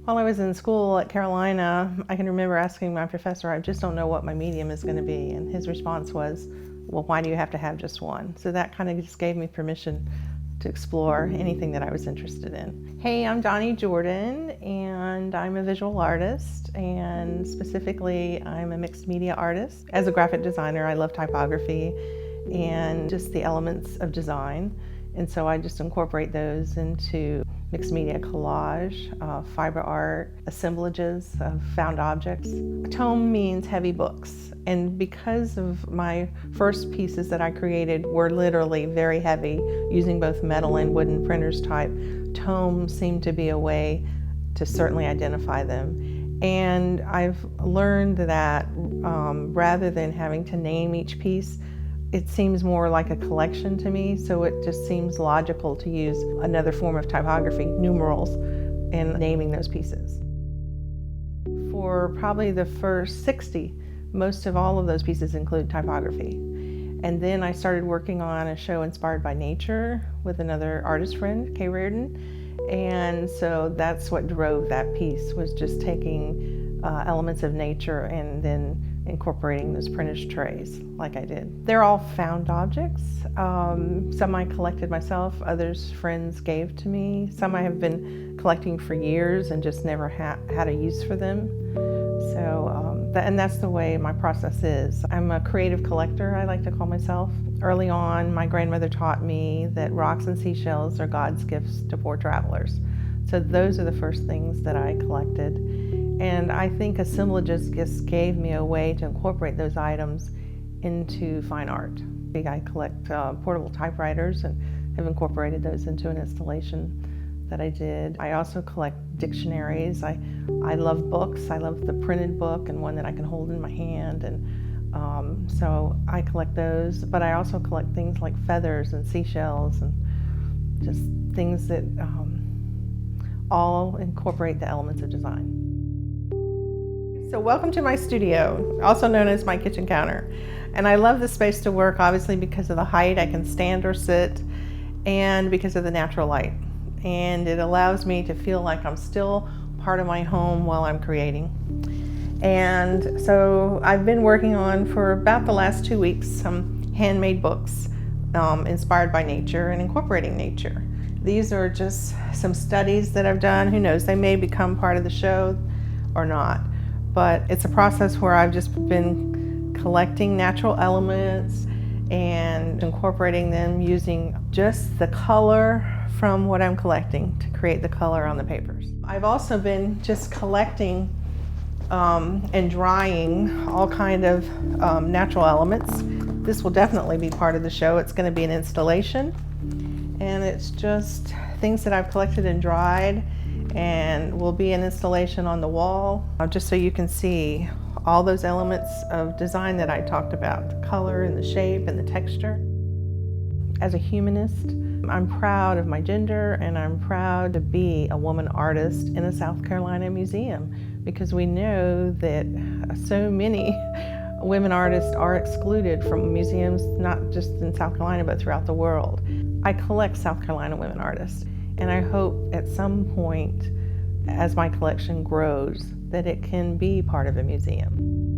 While I was in school at Carolina, I can remember asking my professor, I just don't know what my medium is going to be. And his response was, well, why do you have to have just one? So that kind of just gave me permission to explore anything that I was interested in. Hey, I'm Doni Jordan, and I'm a visual artist, and specifically I'm a mixed media artist. As a graphic designer, I love typography and just the elements of design. And so I just incorporate those into mixed media collage, fiber art, assemblages of found objects. Tome means heavy books. And because of my first pieces that I created were literally very heavy, using both metal and wooden printers type, tome seemed to be a way to certainly identify them. And I've learned that rather than having to name each piece, it seems more like a collection to me, so it just seems logical to use another form of typography, numerals, in naming those pieces. For probably the first 60, most of all of those pieces include typography. And then I started working on a show inspired by nature with another artist friend, Kay Reardon. And so that's what drove that piece, was just taking elements of nature and then incorporating those printed trays like I did. They're all found objects. Some I collected myself, others friends gave to me. Some I have been collecting for years and just never had a use for them. So, and that's the way my process is. I'm a creative collector, I like to call myself. Early on, my grandmother taught me that rocks and seashells are God's gifts to poor travelers. So those are the first things that I collected. And I think assemblages just gave me a way to incorporate those items into fine art. I collect portable typewriters and have incorporated those into an installation that I did. I also collect dictionaries. I love books. I love the printed book and one that I can hold in my hand. And so I collect those, but I also collect things like feathers and seashells and just things that all incorporate the elements of design. So welcome to my studio, also known as my kitchen counter. And I love this space to work, obviously because of the height. I can stand or sit, and because of the natural light. And it allows me to feel like I'm still part of my home while I'm creating. And so I've been working on, for about the last 2 weeks, some handmade books inspired by nature and incorporating nature. These are just some studies that I've done. Who knows, they may become part of the show or not. But it's a process where I've just been collecting natural elements and incorporating them using just the color from what I'm collecting to create the color on the papers. I've also been just collecting and drying all kind of natural elements. This will definitely be part of the show. It's going to be an installation, and it's just things that I've collected and dried, and will be an installation on the wall, just so you can see all those elements of design that I talked about, the color and the shape and the texture. As a humanist, I'm proud of my gender, and I'm proud to be a woman artist in a South Carolina museum, because we know that so many women artists are excluded from museums, not just in South Carolina, but throughout the world. I collect South Carolina women artists. And I hope at some point, as my collection grows, that it can be part of a museum.